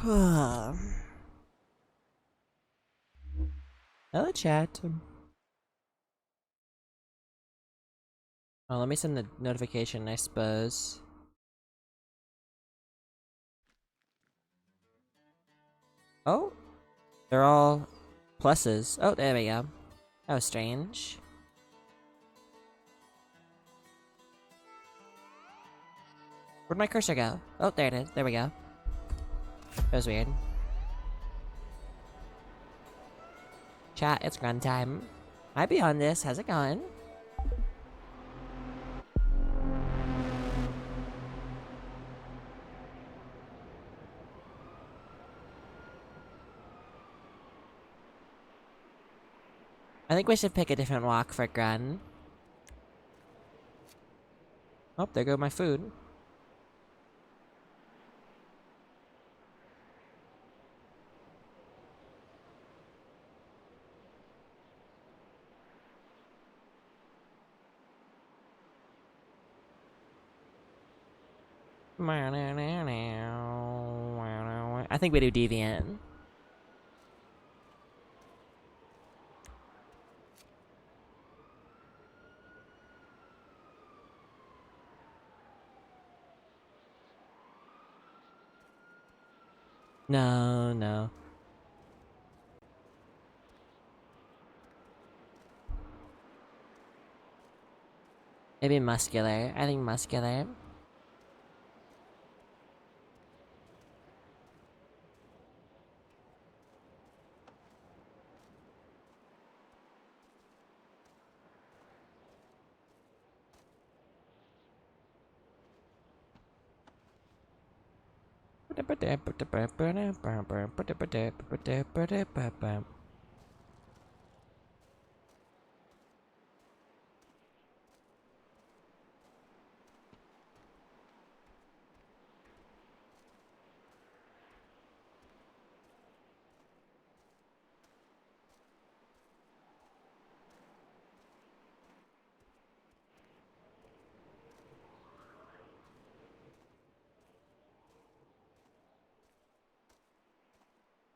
Hello, chat. Oh, let me send the notification, I suppose. Oh, they're all pluses. Oh, there we go. That was strange. Where'd my cursor go? Oh, there it is. There we go. That was weird. Chat, it's Grun time. Might be on this. How's it going? I think we should pick a different walk for Grun. Oh, there go my food. I think we do Deviant. No, no. Maybe muscular. I think muscular.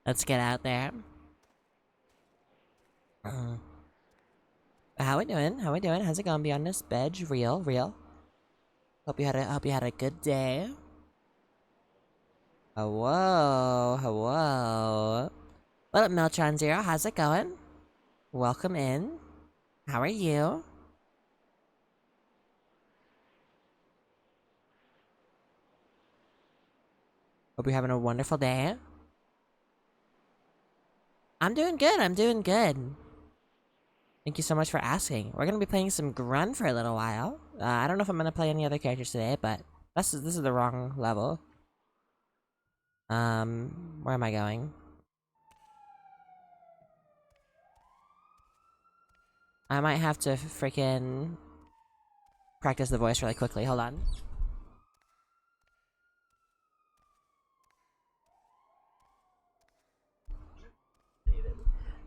Let's get out there. How we doing? How we doing? How's it going beyond this bed? Real, real. Hope you had a good day. Hello, hello. What up, Meltron Zero? How's it going? Welcome in. How are you? Hope you're having a wonderful day. I'm doing good. I'm doing good. Thank you so much for asking. We're gonna be playing some Grun for a little while. I don't know if I'm gonna play any other characters today, but this is the wrong level. Where am I going? I might have to freaking practice the voice really quickly. Hold on.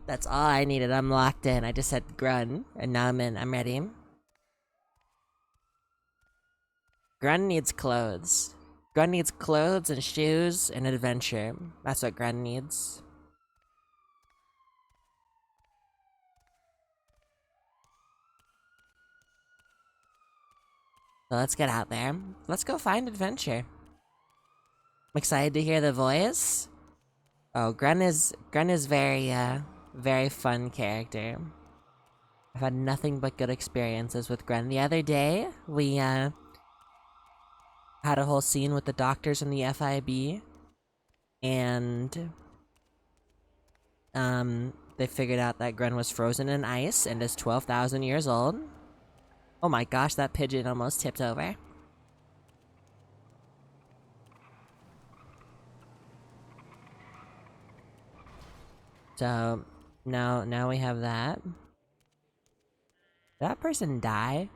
That's all I needed. I'm locked in. I just said Grun, and now I'm in. I'm ready. Grun needs clothes. Grun needs clothes and shoes and adventure. That's what Grun needs. So let's get out there. Let's go find adventure. I'm excited to hear the voice. Oh, Grun is very fun character. I've had nothing but good experiences with Grun. The other day, we had a whole scene with the doctors in the FIB, and they figured out that Grun was frozen in ice and is 12,000 years old. Oh my gosh, that pigeon almost tipped over. So, now we have that. Did that person die?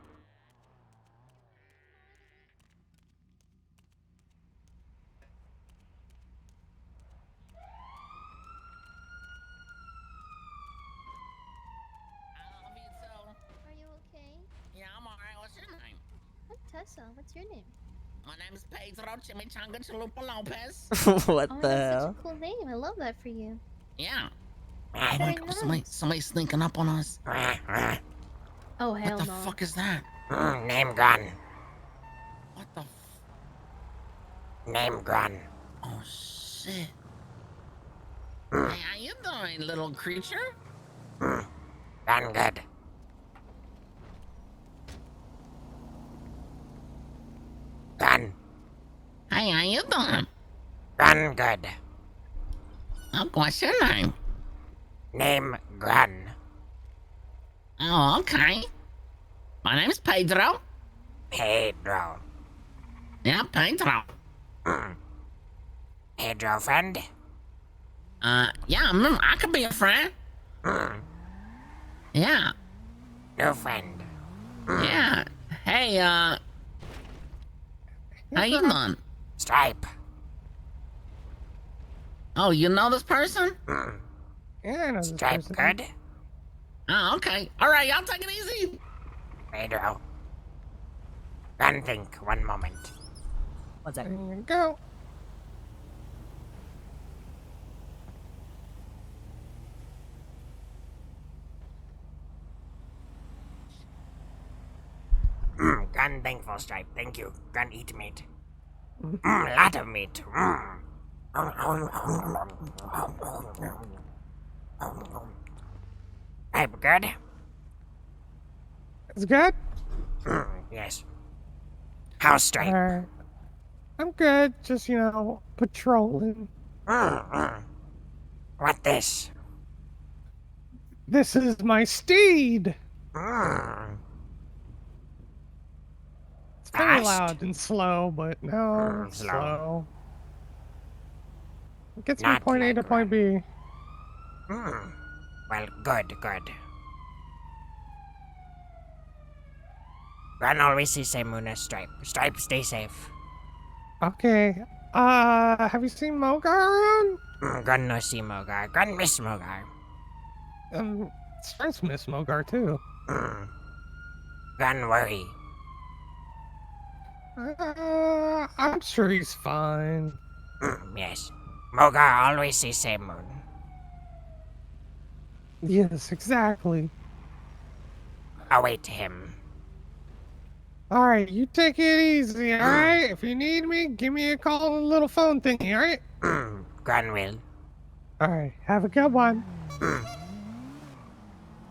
Are you okay? Yeah, I'm alright. What's your name? I'm Tessa. What's your name? My name is Pedro Chimichanga Chalupa Lopez. What Oh, the that's hell? such a cool name. I love that for you. Yeah. Very Oh, nice. somebody sneaking up on us. Oh, What hell the no. fuck is that? Name Grun. What the Name Grun. Oh, shit. Hey, how you doing, little creature? Grun good. Grun. Hey, how you doing? Grun good. Oh, what's your name? Name Grun. Oh, okay. My name's Pedro. Pedro. Yeah, Pedro. Pedro friend? Yeah, I could be a friend. Yeah, No friend. yeah. Hey, how you doing? Stripe. Oh, you know this person? Yeah, I know this Stripe person. good? Oh, okay. All right, y'all take it easy. Pedro. Grun think, one moment. One sec. There you go. Grun thankful, Stripe. Thank you. Grun eat meat. Lot of meat. Stripe good? It's good? Yes. How's Stripe? Alright. I'm good. Just, patrolling. What this? This is my steed. It's very Fast? loud and slow, but no, it's Slow. slow. It gets me Not point A like to point B. Well, good. Grun always see same moon as Stripe. Stripe, stay safe. Okay. Have you seen Mogar around? Grun no see Mogar. Grun miss Mogar. Stripes miss Mogar too. Grun worry. I'm sure he's fine. Yes. Mogar always see same moon. Yes, exactly. Await him. Alright, you take it easy, alright? If you need me, give me a call on the little phone thingy, alright? Grun will. Alright, have a good one.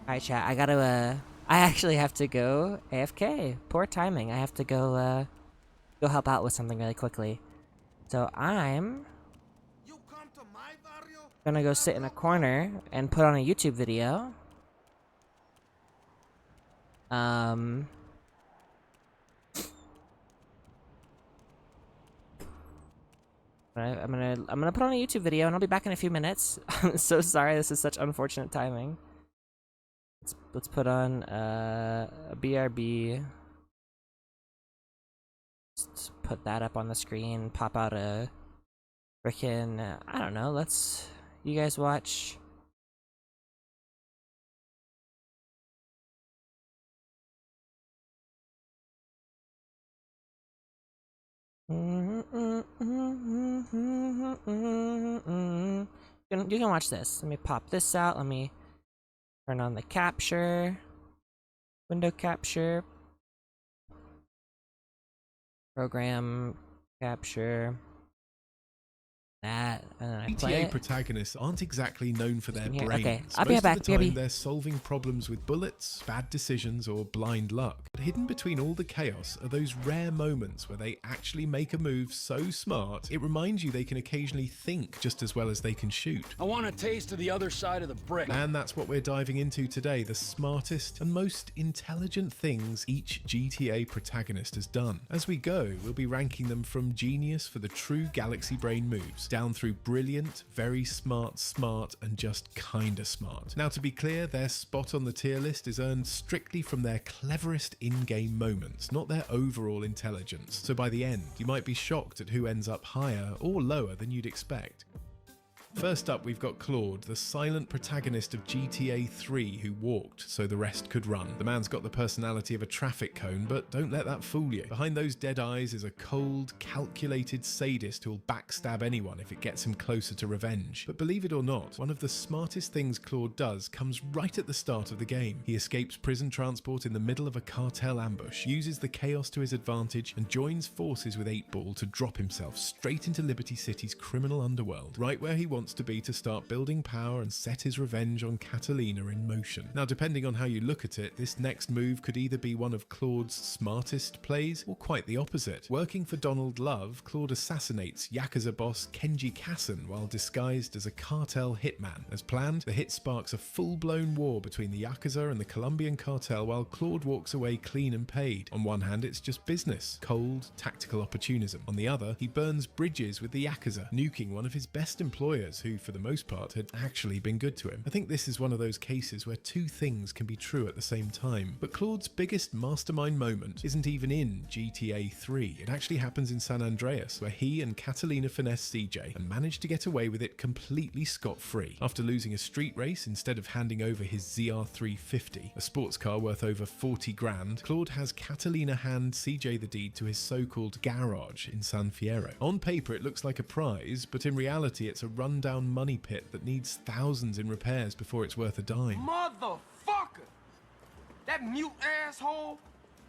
Alright, chat. I actually have to go AFK. Poor timing. I have to go help out with something really quickly. So I'm gonna go sit in a corner and put on a YouTube video. I'm gonna put on a YouTube video and I'll be back in a few minutes. I'm so sorry, this is such unfortunate timing. Let's put on a BRB. Just put that up on the screen, pop out a frickin' I don't know, you guys watch. You can watch this. Let me pop this out. Let me turn on the capture. Window capture. Program capture. That, and then I play GTA it. protagonists aren't exactly known for their In here. brains. Okay, I'll be Most back, of the time, baby. they're solving problems with bullets, bad decisions, or blind luck. But hidden between all the chaos are those rare moments where they actually make a move so smart, it reminds you they can occasionally think just as well as they can shoot. I want a taste of the other side of the brick. And that's what we're diving into today, the smartest and most intelligent things each GTA protagonist has done. As we go, we'll be ranking them from genius for the true galaxy brain moves, down through brilliant, very smart, and just kinda smart. Now, to be clear, their spot on the tier list is earned strictly from their cleverest in-game moments, not their overall intelligence. So by the end, you might be shocked at who ends up higher or lower than you'd expect. First up, we've got Claude, the silent protagonist of GTA 3 who walked so the rest could run. The man's got the personality of a traffic cone, but don't let that fool you. Behind those dead eyes is a cold, calculated sadist who'll backstab anyone if it gets him closer to revenge. But believe it or not, one of the smartest things Claude does comes right at the start of the game. He escapes prison transport in the middle of a cartel ambush, uses the chaos to his advantage, and joins forces with 8-Ball to drop himself straight into Liberty City's criminal underworld, right where he wants to be to start building power and set his revenge on Catalina in motion. Now, depending on how you look at it, this next move could either be one of Claude's smartest plays, or quite the opposite. Working for Donald Love, Claude assassinates Yakuza boss Kenji Kassen while disguised as a cartel hitman. As planned, the hit sparks a full-blown war between the Yakuza and the Colombian cartel while Claude walks away clean and paid. On one hand, it's just business, cold, tactical opportunism. On the other, he burns bridges with the Yakuza, nuking one of his best employers who, for the most part, had actually been good to him. I think this is one of those cases where two things can be true at the same time. But Claude's biggest mastermind moment isn't even in GTA 3. It actually happens in San Andreas, where he and Catalina finesse CJ and manage to get away with it completely scot-free. After losing a street race, instead of handing over his ZR350, a sports car worth over 40 grand, Claude has Catalina hand CJ the deed to his so-called garage in San Fierro. On paper it looks like a prize, but in reality it's a rundown money pit that needs thousands in repairs before it's worth a dime. Motherfucker! That mute asshole!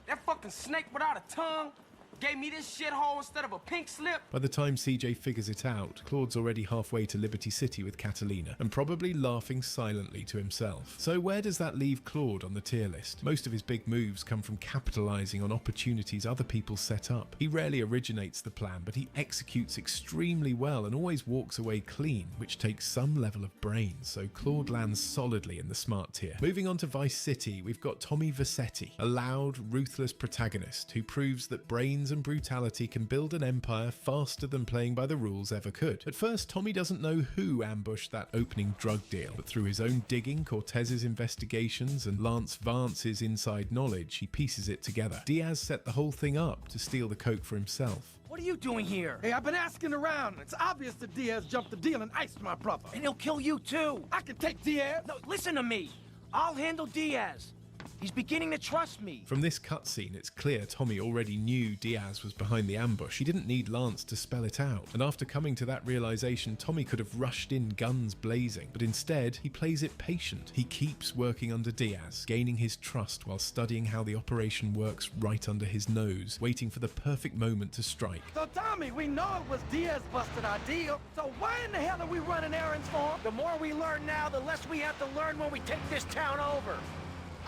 That fucking snake without a tongue! Gave me this shithole instead of a pink slip. By the time CJ figures it out, Claude's already halfway to Liberty City with Catalina, and probably laughing silently to himself. So where does that leave Claude on the tier list? Most of his big moves come from capitalizing on opportunities other people set up. He rarely originates the plan, but he executes extremely well and always walks away clean, which takes some level of brains, so Claude lands solidly in the smart tier. Moving on to Vice City, we've got Tommy Vercetti, a loud, ruthless protagonist who proves that brains and brutality can build an empire faster than playing by the rules ever could. At first, Tommy doesn't know who ambushed that opening drug deal, but through his own digging, Cortez's investigations, and Lance Vance's inside knowledge, he pieces it together. Diaz set the whole thing up to steal the coke for himself. What are you doing here? Hey, I've been asking around. It's obvious that Diaz jumped the deal and iced my brother. And he'll kill you too. I can take Diaz. No, listen to me. I'll handle Diaz. He's beginning to trust me. From this cutscene, it's clear Tommy already knew Diaz was behind the ambush. He didn't need Lance to spell it out. And after coming to that realization, Tommy could have rushed in guns blazing. But instead, he plays it patient. He keeps working under Diaz, gaining his trust while studying how the operation works right under his nose, waiting for the perfect moment to strike. So, Tommy, we know it was Diaz busted our deal. So why in the hell are we running errands for him? The more we learn now, the less we have to learn when we take this town over.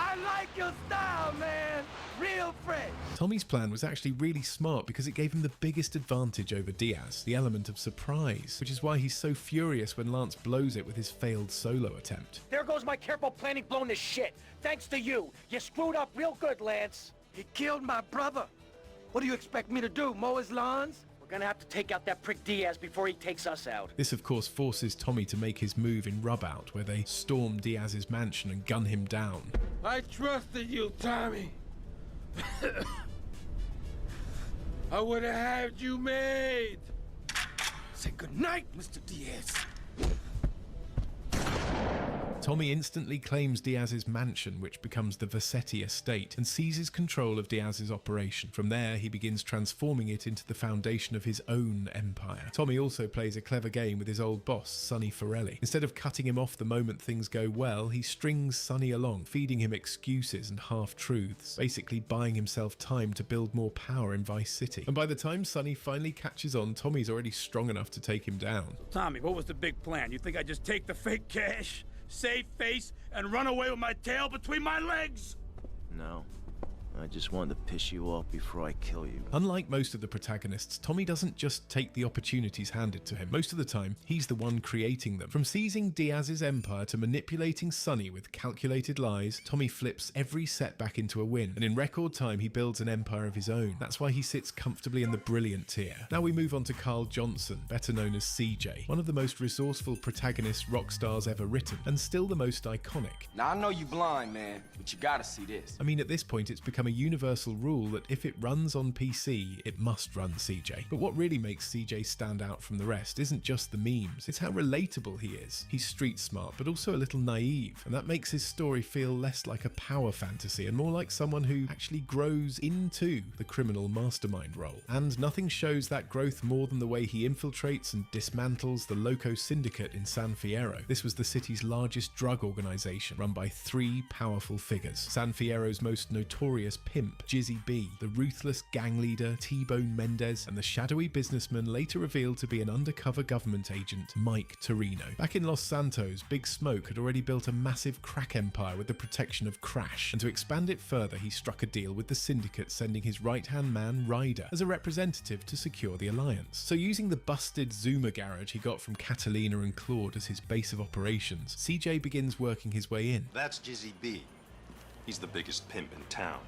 I like your style, man. Real fresh. Tommy's plan was actually really smart because it gave him the biggest advantage over Diaz, the element of surprise, which is why he's so furious when Lance blows it with his failed solo attempt. There goes my careful planning blown to shit. Thanks to you. You screwed up real good, Lance. He killed my brother. What do you expect me to do, mow his lawns? We're gonna have to take out that prick Diaz before he takes us out. This, of course, forces Tommy to make his move in Rubout, where they storm Diaz's mansion and gun him down. I trusted you, Tommy. I would have had you made. Say goodnight, Mr. Diaz. Tommy instantly claims Diaz's mansion, which becomes the Vercetti estate, and seizes control of Diaz's operation. From there, he begins transforming it into the foundation of his own empire. Tommy also plays a clever game with his old boss, Sonny Forelli. Instead of cutting him off the moment things go well, he strings Sonny along, feeding him excuses and half-truths, basically buying himself time to build more power in Vice City. And by the time Sonny finally catches on, Tommy's already strong enough to take him down. Tommy, what was the big plan? You think I just take the fake cash, save face, and run away with my tail between my legs? No. I just wanted to piss you off before I kill you. Unlike most of the protagonists, Tommy doesn't just take the opportunities handed to him. Most of the time, he's the one creating them. From seizing Diaz's empire to manipulating Sonny with calculated lies, Tommy flips every setback into a win, and in record time he builds an empire of his own. That's why he sits comfortably in the brilliant tier. Now we move on to Carl Johnson, better known as CJ, one of the most resourceful protagonist rock stars ever written, and still the most iconic. Now I know you blind, man, but you gotta see this. I mean, at this point it's becoming a universal rule that if it runs on PC, it must run CJ. But what really makes CJ stand out from the rest isn't just the memes, it's how relatable he is. He's street smart, but also a little naive, and that makes his story feel less like a power fantasy and more like someone who actually grows into the criminal mastermind role. And nothing shows that growth more than the way he infiltrates and dismantles the Loco Syndicate in San Fierro. This was the city's largest drug organization, run by three powerful figures. San Fierro's most notorious pimp, Jizzy B, the ruthless gang leader, T-Bone Mendez, and the shadowy businessman later revealed to be an undercover government agent, Mike Torino. Back in Los Santos, Big Smoke had already built a massive crack empire with the protection of Crash, and to expand it further, he struck a deal with the Syndicate, sending his right-hand man, Ryder, as a representative to secure the alliance. So using the busted Zuma garage he got from Catalina and Claude as his base of operations, CJ begins working his way in. That's Jizzy B. He's the biggest pimp in town.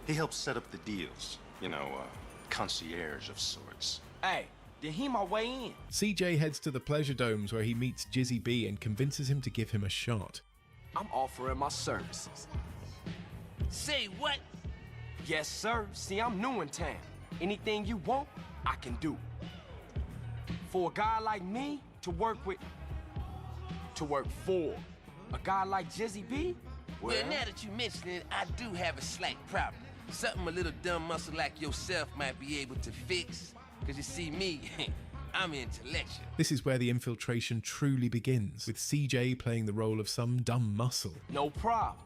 He helps set up the deals. You know, concierge of sorts. Hey, then he my way in. CJ heads to the Pleasure Domes where he meets Jizzy B and convinces him to give him a shot. I'm offering my services. Say what? Yes, sir. See, I'm new in town. Anything you want, I can do. For a guy like me to work for a guy like Jizzy B, Well, now that you mention it, I do have a slight problem. Something a little dumb muscle like yourself might be able to fix. Cause you see me, I'm intellectual. This is where the infiltration truly begins, with CJ playing the role of some dumb muscle. no problem.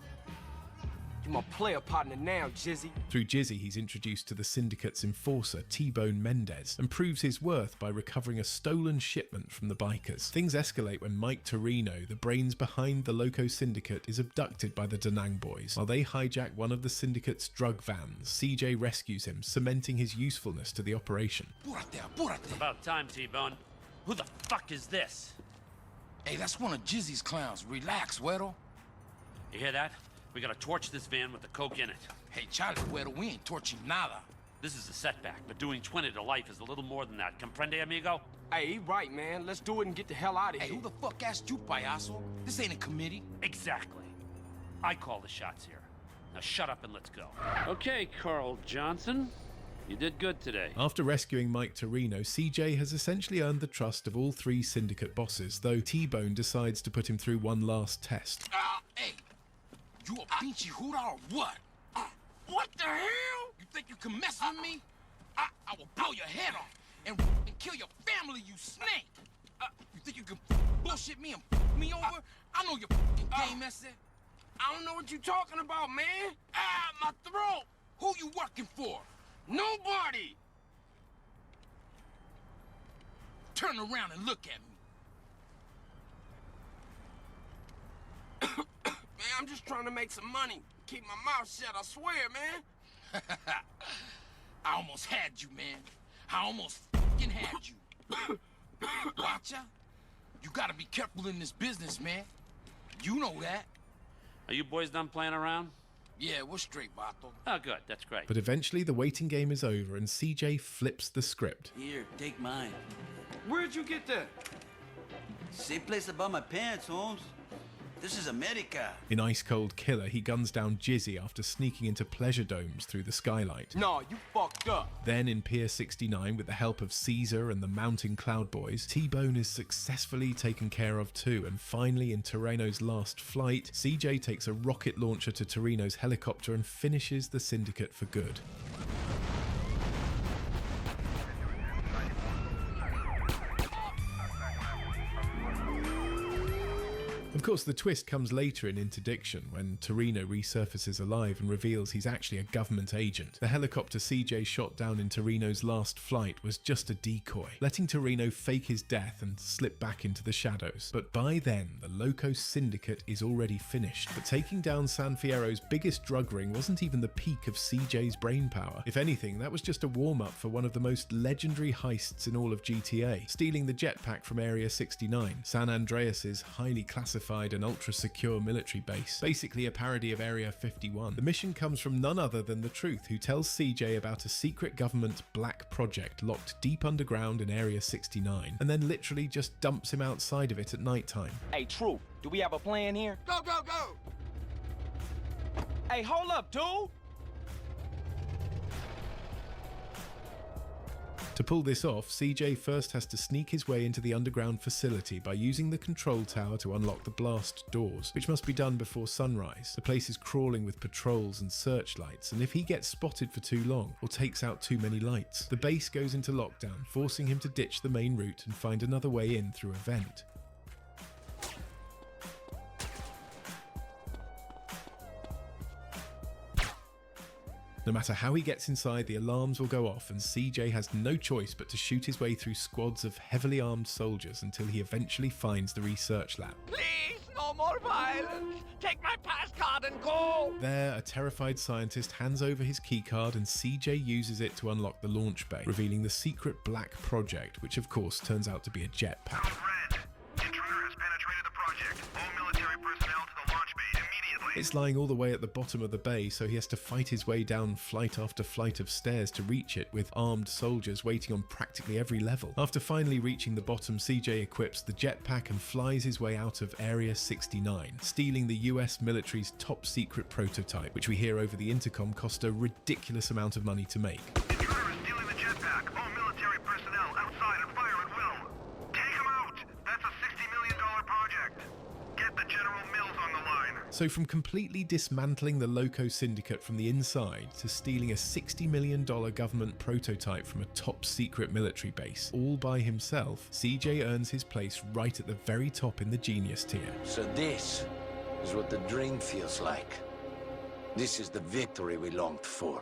You my player partner now, Jizzy. Through Jizzy, he's introduced to the Syndicate's enforcer, T-Bone Mendez, and proves his worth by recovering a stolen shipment from the bikers. Things escalate when Mike Torino, the brains behind the Loco Syndicate, is abducted by the Da Nang boys. While they hijack one of the Syndicate's drug vans, CJ rescues him, cementing his usefulness to the operation. About time, T-Bone. Who the fuck is this? Hey, that's one of Jizzy's clowns. Relax, Weddle. You hear that? We gotta torch this van with the coke in it. Hey, Charlie, Weddle, we ain't torching nada. This is a setback, but doing 20 to life is a little more than that. Comprende, amigo? Hey, he right, man. Let's do it and get the hell out of Hey, here. who the fuck asked you, payaso? This ain't a committee. Exactly. I call the shots here. Now shut up and let's go. Okay, Carl Johnson. You did good today. After rescuing Mike Torino, CJ has essentially earned the trust of all three Syndicate bosses, though T-Bone decides to put him through one last test. Hey, you a pinchy hooter or what? What the hell? You think you can mess with me? I will blow your head off and kill your family, you snake! You think you can bullshit me and me over? I know your game, that's it. I don't know what you talking about, man. My throat. Who you working for? Nobody. Turn around and look at me. Man, I'm just trying to make some money. Keep my mouth shut, I swear, man. I almost had you, man. I almost fucking had you. Watcha? You gotta be careful in this business, man. You know that. Are you boys done playing around? Yeah, we're straight, Bato. Oh, good. That's great. But eventually the waiting game is over and CJ flips the script. Here, take mine. Where'd you get that? Same place I bought my pants, Holmes. This is America. In Ice Cold Killer, he guns down Jizzy after sneaking into pleasure domes through the skylight. No, you fucked up. Then in Pier 69, with the help of Caesar and the Mountain Cloud Boys, T-Bone is successfully taken care of too, and finally in Torino's last flight, CJ takes a rocket launcher to Torino's helicopter and finishes the Syndicate for good. Of course, the twist comes later in Interdiction, when Torino resurfaces alive and reveals he's actually a government agent. The helicopter CJ shot down in Torino's last flight was just a decoy, letting Torino fake his death and slip back into the shadows. But by then, the Loco Syndicate is already finished. But taking down San Fierro's biggest drug ring wasn't even the peak of CJ's brainpower. If anything, that was just a warm-up for one of the most legendary heists in all of GTA, stealing the jetpack from Area 69, San Andreas's highly classified and ultra-secure military base, basically a parody of Area 51. The mission comes from none other than the Truth, who tells CJ about a secret government black project locked deep underground in Area 69, and then literally just dumps him outside of it at nighttime. Hey, Truth, do we have a plan here? Go, go, go! Hey, hold up, dude! To pull this off, CJ first has to sneak his way into the underground facility by using the control tower to unlock the blast doors, which must be done before sunrise. The place is crawling with patrols and searchlights, and if he gets spotted for too long or takes out too many lights, the base goes into lockdown, forcing him to ditch the main route and find another way in through a vent. No matter how he gets inside, the alarms will go off and CJ has no choice but to shoot his way through squads of heavily armed soldiers until he eventually finds the research lab. Please, no more violence. Take my pass card and go. There, a terrified scientist hands over his keycard and CJ uses it to unlock the launch bay, revealing the secret black project, which of course turns out to be a jetpack. It's lying all the way at the bottom of the bay, so he has to fight his way down flight after flight of stairs to reach it, with armed soldiers waiting on practically every level. After finally reaching the bottom, CJ equips the jetpack and flies his way out of Area 69, stealing the US military's top secret prototype, which we hear over the intercom cost a ridiculous amount of money to make. So from completely dismantling the Loco Syndicate from the inside to stealing a $60 million government prototype from a top secret military base, all by himself, CJ earns his place right at the very top in the genius tier. So this is what the dream feels like. This is the victory we longed for.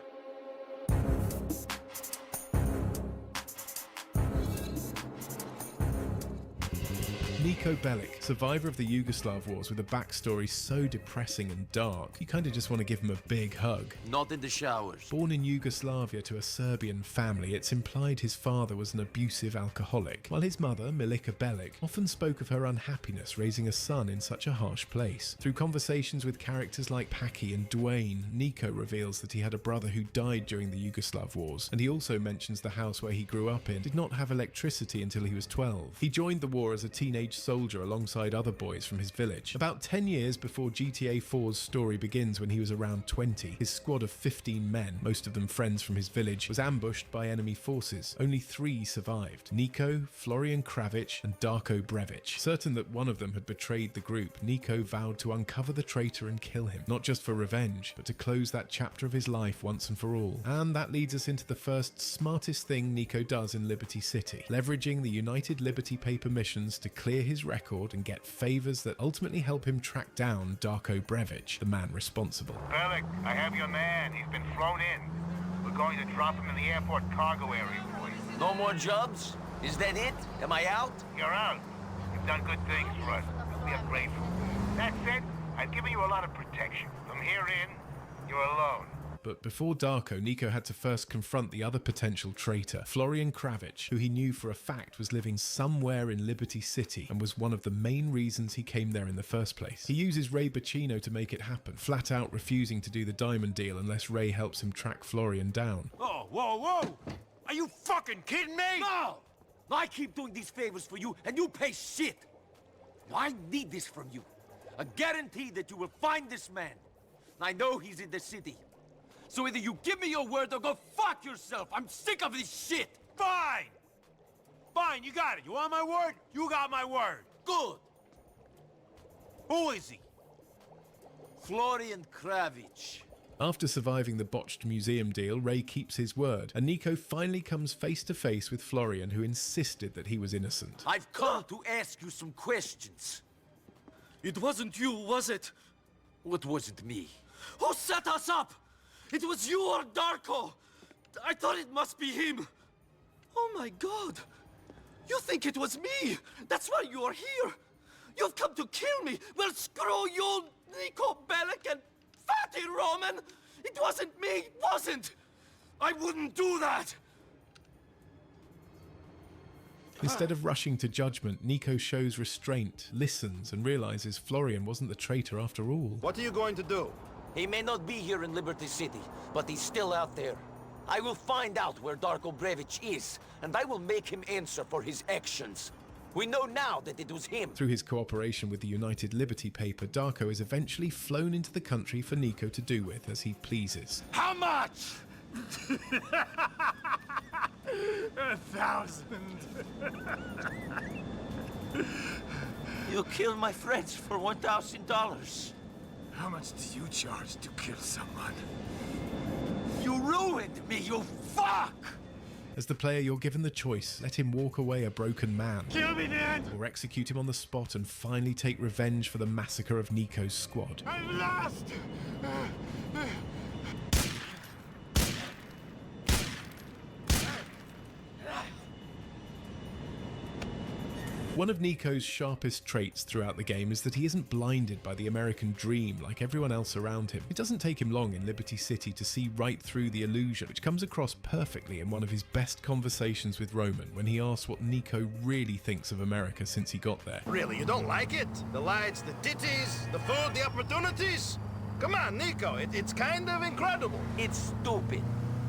Niko Bellic, survivor of the Yugoslav wars with a backstory so depressing and dark, you kinda just want to give him a big hug. Not in the showers. Born in Yugoslavia to a Serbian family, it's implied his father was an abusive alcoholic, while his mother, Milica Bellic, often spoke of her unhappiness raising a son in such a harsh place. Through conversations with characters like Paki and Dwayne, Niko reveals that he had a brother who died during the Yugoslav wars, and he also mentions the house where he grew up in did not have electricity until he was 12. He joined the war as a teenage soldier alongside other boys from his village. About 10 years before GTA 4's story begins, when he was around 20, his squad of 15 men, most of them friends from his village, was ambushed by enemy forces. Only 3 survived: Niko, Florian Kravic, and Darko Brevic. Certain that one of them had betrayed the group, Niko vowed to uncover the traitor and kill him, not just for revenge, but to close that chapter of his life once and for all. And that leads us into the first smartest thing Niko does in Liberty City, leveraging the United Liberty Paper missions to clear his record and get favors that ultimately help him track down Darko Brevic, the man responsible. Bellic, I have your man. He's been flown in. We're going to drop him in the airport cargo area for you. No more jobs? Is that it? Am I out? You're out. You've done good things for us. We are grateful. That said, I've given you a lot of protection. From here in, you're alone. But before Darko, Niko had to first confront the other potential traitor, Florian Kravic, who he knew for a fact was living somewhere in Liberty City and was one of the main reasons he came there in the first place. He uses Ray Bacino to make it happen, flat out refusing to do the diamond deal unless Ray helps him track Florian down. Oh, whoa, whoa! Are you fucking kidding me? No! I keep doing these favors for you, and you pay shit! I need this from you. A guarantee that you will find this man. I know he's in the city. So either you give me your word or go fuck yourself! I'm sick of this shit! Fine! Fine, you got it. You want my word? You got my word. Good! Who is he? Florian Kravic. After surviving the botched museum deal, Ray keeps his word, and Niko finally comes face to face with Florian, who insisted that he was innocent. I've come to ask you some questions. It wasn't you, was it? What wasn't me? Who set us up? It was you or Darko! I thought it must be him! Oh my god! You think it was me! That's why you are here! You've come to kill me! Well, screw you, Niko Bellic and Fatty Roman! It wasn't me, it wasn't! I wouldn't do that! Instead of rushing to judgment, Niko shows restraint, listens, and realizes Florian wasn't the traitor after all. What are you going to do? He may not be here in Liberty City, but he's still out there. I will find out where Darko Brevic is, and I will make him answer for his actions. We know now that it was him. Through his cooperation with the United Liberty Paper, Darko is eventually flown into the country for Niko to do with as he pleases. How much? 1,000. You killed my friends for $1,000. How much do you charge to kill someone? You ruined me, you fuck! As the player, you're given the choice. Let him walk away a broken man. Kill me, Dad! Or execute him on the spot and finally take revenge for the massacre of Nico's squad. I'm lost! One of Nico's sharpest traits throughout the game is that he isn't blinded by the American dream like everyone else around him. It doesn't take him long in Liberty City to see right through the illusion, which comes across perfectly in one of his best conversations with Roman when he asks what Nico really thinks of America since he got there. Really, you don't like it? The lights, the titties, the food, the opportunities? Come on, Nico, it's kind of incredible. It's stupid.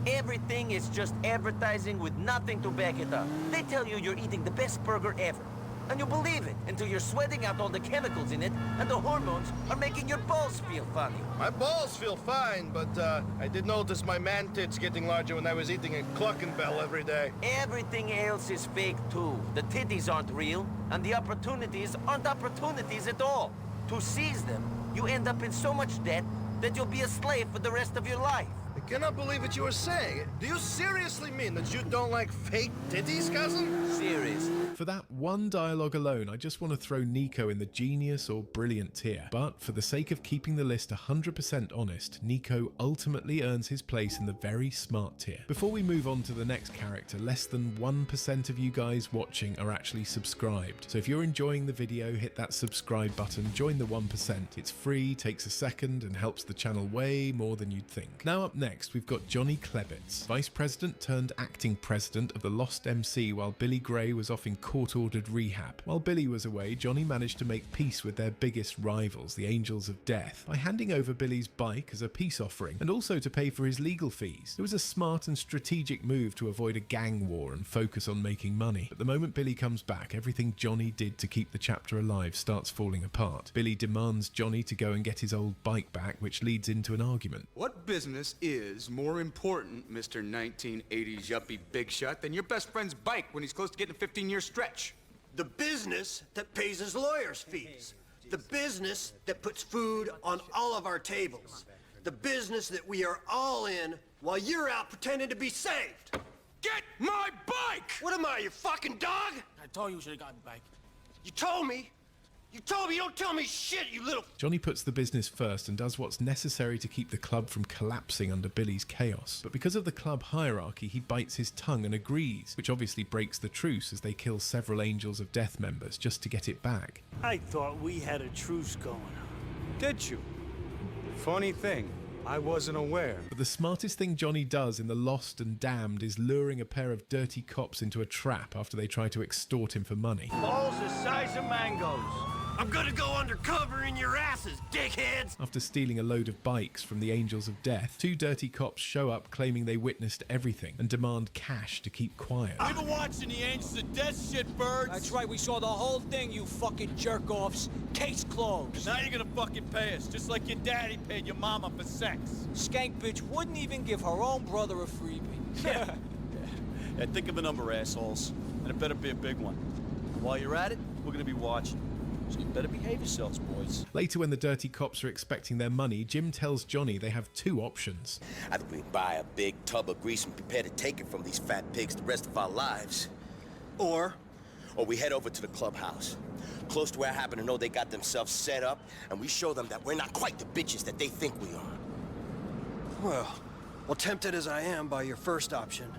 Everything is just advertising with nothing to back it up. They tell you you're eating the best burger ever. And you believe it until you're sweating out all the chemicals in it and the hormones are making your balls feel funny. My balls feel fine, but I did notice my man tits getting larger when I was eating a Cluckenbell every day. Everything else is fake too. The titties aren't real, and the opportunities aren't opportunities at all. To seize them, you end up in so much debt that you'll be a slave for the rest of your life. I cannot believe what you are saying. Do you seriously mean that you don't like fake titties, cousin? Seriously. For that one dialogue alone, I just want to throw Nico in the genius or brilliant tier. But for the sake of keeping the list 100% honest, Nico ultimately earns his place in the very smart tier. Before we move on to the next character, less than 1% of you guys watching are actually subscribed. So if you're enjoying the video, hit that subscribe button, join the 1%. It's free, takes a second, and helps the channel way more than you'd think. Now up next, we've got Johnny Klebitz, Vice President turned acting president of the Lost MC while Billy Gray was off in court-ordered rehab. While Billy was away, Johnny managed to make peace with their biggest rivals, the Angels of Death, by handing over Billy's bike as a peace offering, and also to pay for his legal fees. It was a smart and strategic move to avoid a gang war and focus on making money. But the moment Billy comes back, everything Johnny did to keep the chapter alive starts falling apart. Billy demands Johnny to go and get his old bike back, which leads into an argument. What business is more important, Mr. 1980s yuppie big shot, than your best friend's bike when he's close to getting a 15-year stretch? The business that pays his lawyer's fees. The business that puts food on all of our tables. The business that we are all in while you're out pretending to be saved. Get my bike! What am I, your fucking dog? I told you you should have gotten the bike. You told me. You told me, you don't tell me shit, you little... Johnny puts the business first and does what's necessary to keep the club from collapsing under Billy's chaos. But because of the club hierarchy, he bites his tongue and agrees, which obviously breaks the truce as they kill several Angels of Death members just to get it back. I thought we had a truce going on. Did you? Funny thing, I wasn't aware. But the smartest thing Johnny does in The Lost and Damned is luring a pair of dirty cops into a trap after they try to extort him for money. Balls the size of mangoes. I'm gonna go undercover in your asses, dickheads! After stealing a load of bikes from the Angels of Death, two dirty cops show up claiming they witnessed everything and demand cash to keep quiet. We've been watching the Angels of Death shit, birds. That's right, we saw the whole thing, you fucking jerk-offs. Case closed. Now you're gonna fucking pay us, just like your daddy paid your mama for sex. Skank bitch wouldn't even give her own brother a freebie. Yeah, think of a number, assholes. And it better be a big one. While you're at it, we're gonna be watching. So you better behave yourselves, boys. Later, when the dirty cops are expecting their money, Jim tells Johnny they have two options. Either we buy a big tub of grease and prepare to take it from these fat pigs the rest of our lives. Or we head over to the clubhouse, close to where I happen to know they got themselves set up, and we show them that we're not quite the bitches that they think we are. Well, tempted as I am by your first option,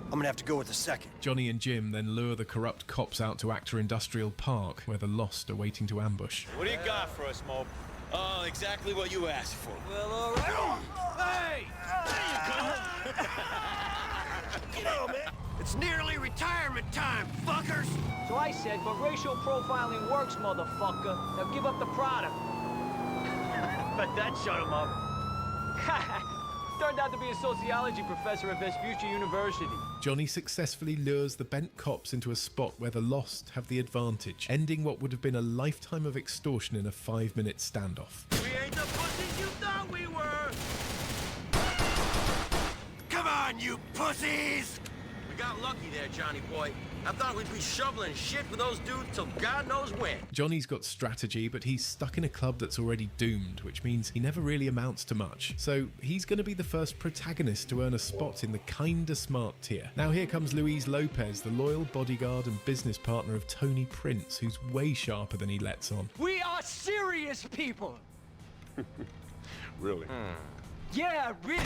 I'm gonna have to go with the second. Johnny and Jim then lure the corrupt cops out to Actor Industrial Park, where the Lost are waiting to ambush. What do you got for us, Mo? Oh, exactly what you asked for. Well, all right. Hey! There you go! Get on, man! It's nearly retirement time, fuckers! So I said, but racial profiling works, motherfucker. Now give up the product. Bet that shut him up. Turned out to be a sociology professor at Vespucci University. Johnny successfully lures the bent cops into a spot where the Lost have the advantage, ending what would have been a lifetime of extortion in a 5-minute standoff. We ain't the pussies you thought we were! Come on, you pussies! We got lucky there, Johnny boy. I thought we'd be shoveling shit for those dudes till God knows when. Johnny's got strategy, but he's stuck in a club that's already doomed, which means he never really amounts to much. So he's going to be the first protagonist to earn a spot in the kinda smart tier. Now here comes Luis Lopez, the loyal bodyguard and business partner of Tony Prince, who's way sharper than he lets on. We are serious people. Really? Yeah, really.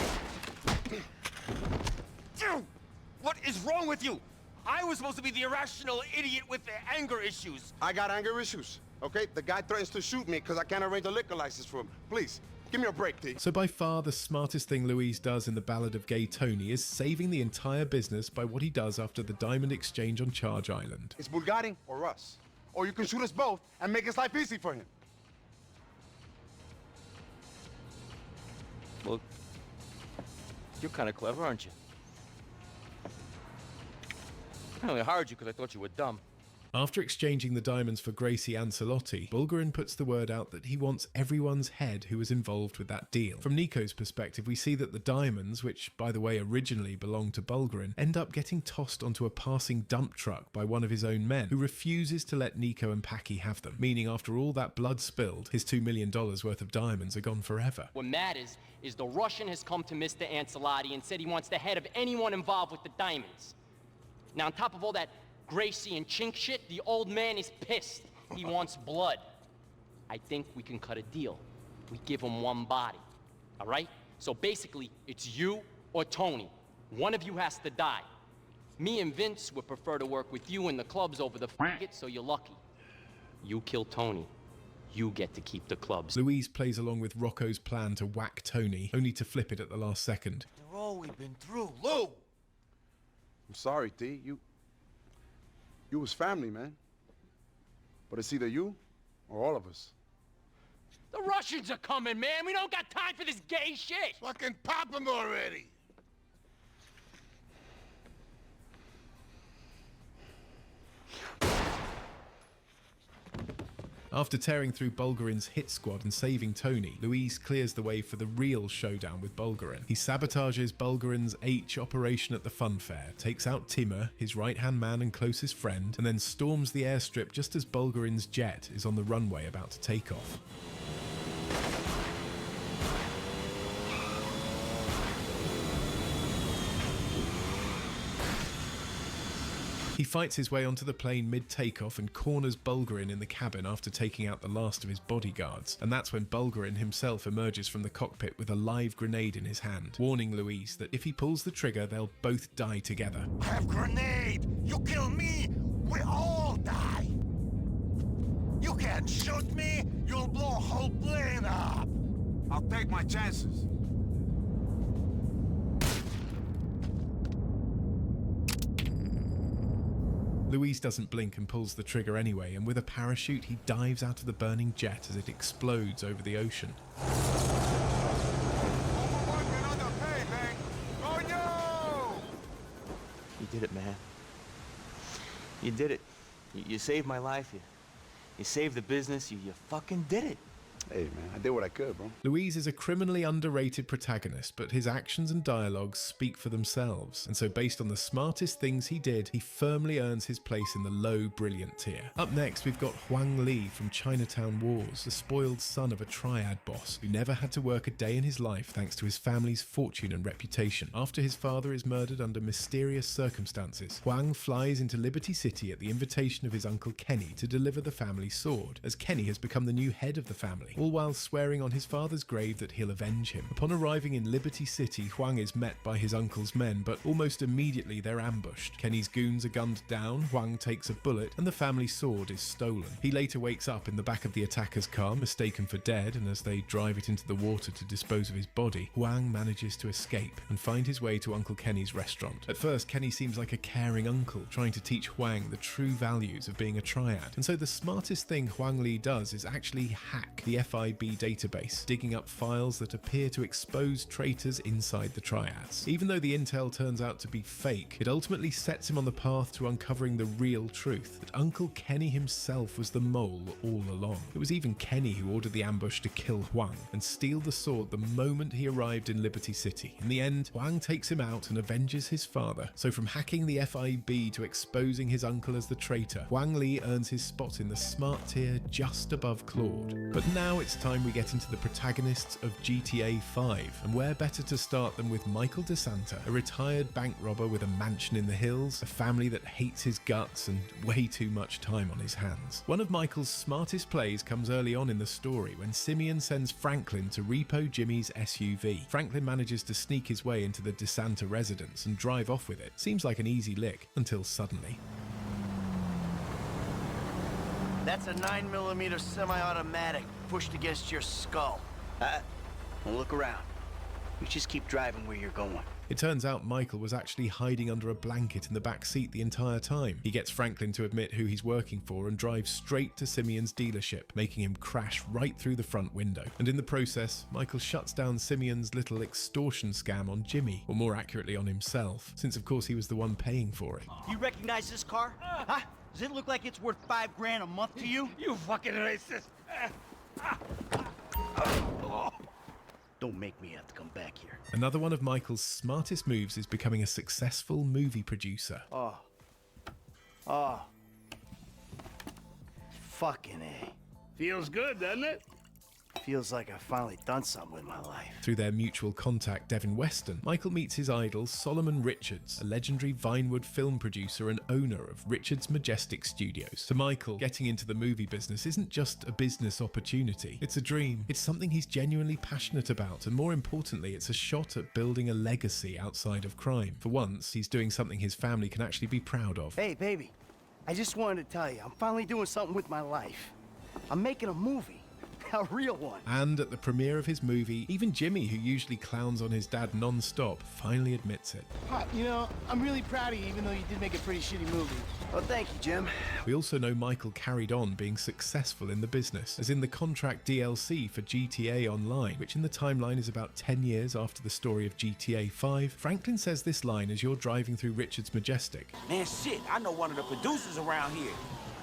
What is wrong with you? I was supposed to be the irrational idiot with the anger issues. I got anger issues, okay? The guy threatens to shoot me because I can't arrange a liquor license for him. Please, give me a break, T. So by far the smartest thing Luis does in The Ballad of Gay Tony is saving the entire business by what he does after the diamond exchange on Charge Island. It's Bulgari or us. Or you can shoot us both and make his life easy for him. Well, you're kind of clever, aren't you? I only hired you because I thought you were dumb. After exchanging the diamonds for Gracie Ancelotti, Bulgarin puts the word out that he wants everyone's head who was involved with that deal. From Nico's perspective, we see that the diamonds, which by the way originally belonged to Bulgarin, end up getting tossed onto a passing dump truck by one of his own men, who refuses to let Nico and Paki have them, meaning after all that blood spilled, his $2 million worth of diamonds are gone forever. What matters is the Russian has come to Mr. Ancelotti and said he wants the head of anyone involved with the diamonds. Now, on top of all that Gracie and Chink shit, the old man is pissed. He wants blood. I think we can cut a deal. We give him one body, all right? So basically, it's you or Tony. One of you has to die. Me and Vince would prefer to work with you in the clubs over the f***it, so you're lucky. You kill Tony, you get to keep the clubs. Louise plays along with Rocco's plan to whack Tony, only to flip it at the last second. After all we've been through, Lou! I'm sorry, T. You was family, man. But it's either you or all of us. The Russians are coming, man. We don't got time for this gay shit. Fucking pop them already! After tearing through Bulgarin's hit squad and saving Tony, Luis clears the way for the real showdown with Bulgarin. He sabotages Bulgarin's H operation at the fun fair, takes out Timur, his right-hand man and closest friend, and then storms the airstrip just as Bulgarin's jet is on the runway about to take off. He fights his way onto the plane mid-takeoff and corners Bulgarin in the cabin after taking out the last of his bodyguards. And that's when Bulgarin himself emerges from the cockpit with a live grenade in his hand, warning Luis that if he pulls the trigger, they'll both die together. I have grenade! You kill me, we all die! You can't shoot me, you'll blow a whole plane up! I'll take my chances. Luis doesn't blink and pulls the trigger anyway, and with a parachute he dives out of the burning jet as it explodes over the ocean. You did it, man. You did it. You saved my life. You saved the business. You fucking did it. Hey, man, I did what I could, bro. Luis is a criminally underrated protagonist, but his actions and dialogues speak for themselves, and so based on the smartest things he did, he firmly earns his place in the low brilliant tier. Up next, we've got Huang Li from Chinatown Wars, the spoiled son of a triad boss who never had to work a day in his life thanks to his family's fortune and reputation. After his father is murdered under mysterious circumstances, Huang flies into Liberty City at the invitation of his uncle Kenny to deliver the family sword, as Kenny has become the new head of the family, all while swearing on his father's grave that he'll avenge him. Upon arriving in Liberty City, Huang is met by his uncle's men, but almost immediately they're ambushed. Kenny's goons are gunned down, Huang takes a bullet, and the family sword is stolen. He later wakes up in the back of the attacker's car, mistaken for dead, and as they drive it into the water to dispose of his body, Huang manages to escape and find his way to Uncle Kenny's restaurant. At first, Kenny seems like a caring uncle, trying to teach Huang the true values of being a triad, and so the smartest thing Huang Li does is actually hack the FIB database, digging up files that appear to expose traitors inside the triads. Even though the intel turns out to be fake, it ultimately sets him on the path to uncovering the real truth, that Uncle Kenny himself was the mole all along. It was even Kenny who ordered the ambush to kill Huang and steal the sword the moment he arrived in Liberty City. In the end, Huang takes him out and avenges his father. So from hacking the FIB to exposing his uncle as the traitor, Huang Li earns his spot in the smart tier just above Claude. But now it's time we get into the protagonists of GTA 5, and where better to start than with Michael DeSanta, a retired bank robber with a mansion in the hills, a family that hates his guts, and way too much time on his hands. One of Michael's smartest plays comes early on in the story when Simeon sends Franklin to repo Jimmy's SUV. Franklin manages to sneak his way into the DeSanta residence and drive off with it. Seems like an easy lick, until suddenly. That's a 9mm semi-automatic pushed against your skull. Well, look around. You just keep driving where you're going. It turns out Michael was actually hiding under a blanket in the back seat the entire time. He gets Franklin to admit who he's working for and drives straight to Simeon's dealership, making him crash right through the front window. And in the process, Michael shuts down Simeon's little extortion scam on Jimmy, or more accurately on himself, since of course he was the one paying for it. You recognize this car? Huh? Does it look like it's worth $5 grand a month to you? You fucking racist! Don't make me have to come back here. Another one of Michael's smartest moves is becoming a successful movie producer. Fucking A. Feels good, doesn't it? Feels like I've finally done something with my life. Through their mutual contact, Devin Weston, Michael meets his idol Solomon Richards, a legendary Vinewood film producer and owner of Richards Majestic Studios. To Michael, getting into the movie business isn't just a business opportunity. It's a dream. It's something he's genuinely passionate about, and more importantly, it's a shot at building a legacy outside of crime. For once, he's doing something his family can actually be proud of. Hey, baby. I just wanted to tell you, I'm finally doing something with my life. I'm making a movie. A real one. And at the premiere of his movie, even Jimmy, who usually clowns on his dad non-stop, finally admits it. Pop, you know, I'm really proud of you, even though you did make a pretty shitty movie. Well, thank you, Jim. We also know Michael carried on being successful in the business, as in the contract DLC for GTA Online, which in the timeline is about 10 years after the story of GTA 5. Franklin says this line as you're driving through Richards Majestic. Man, shit, I know one of the producers around here.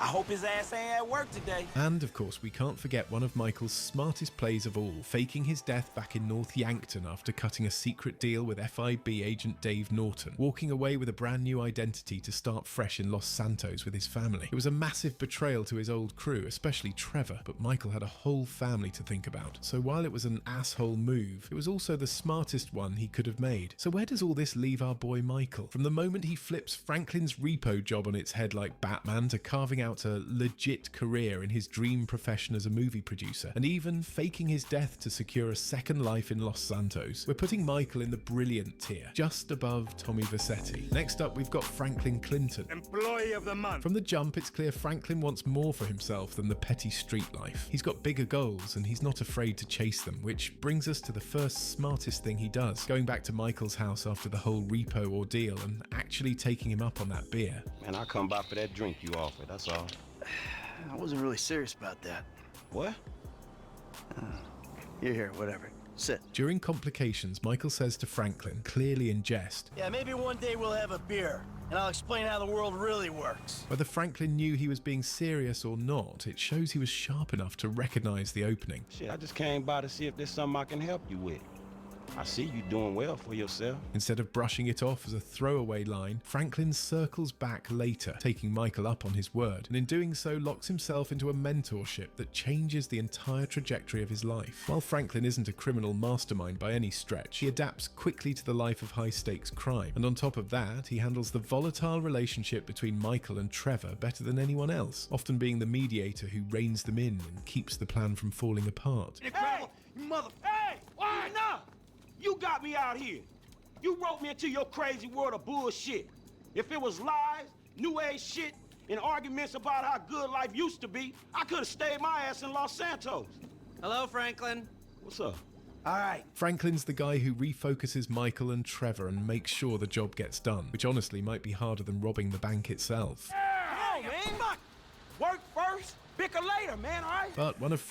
I hope his ass ain't at work today. And of course, we can't forget one of Michael's smartest plays of all, faking his death back in North Yankton after cutting a secret deal with FIB agent Dave Norton, walking away with a brand new identity to start fresh in Los Santos with his family. It was a massive betrayal to his old crew, especially Trevor, but Michael had a whole family to think about. So while it was an asshole move, it was also the smartest one he could have made. So where does all this leave our boy Michael? From the moment he flips Franklin's repo job on its head like Batman to carving out a legit career in his dream profession as a movie producer, and even faking his death to secure a second life in Los Santos, we're putting Michael in the brilliant tier, just above Tommy Vercetti. Next up, we've got Franklin Clinton. Employee of the month. From the jump, it's clear Franklin wants more for himself than the petty street life. He's got bigger goals, and he's not afraid to chase them, which brings us to the first smartest thing he does, going back to Michael's house after the whole repo ordeal and actually taking him up on that beer. Man, I'll come by for that drink you offered, that's all. I wasn't really serious about that. What? You're here, whatever. Sit. During complications, Michael says to Franklin, clearly in jest, Yeah, maybe one day we'll have a beer, and I'll explain how the world really works. Whether Franklin knew he was being serious or not, it shows he was sharp enough to recognize the opening. Shit, I just came by to see if there's something I can help you with. I see you doing well for yourself. Instead of brushing it off as a throwaway line, Franklin circles back later, taking Michael up on his word, and in doing so locks himself into a mentorship that changes the entire trajectory of his life. While Franklin isn't a criminal mastermind by any stretch, he adapts quickly to the life of high-stakes crime, and on top of that, he handles the volatile relationship between Michael and Trevor better than anyone else, often being the mediator who reins them in and keeps the plan from falling apart. Hey, you mother... Hey, why not? You got me out here. You roped me into your crazy world of bullshit. If it was lies, new age shit, and arguments about how good life used to be, I could have stayed my ass in Los Santos. Hello, Franklin. What's up? All right. Franklin's the guy who refocuses Michael and Trevor and makes sure the job gets done, which honestly might be harder than robbing the bank itself. Come on, man. Work first, bicker later, man, all right? But one of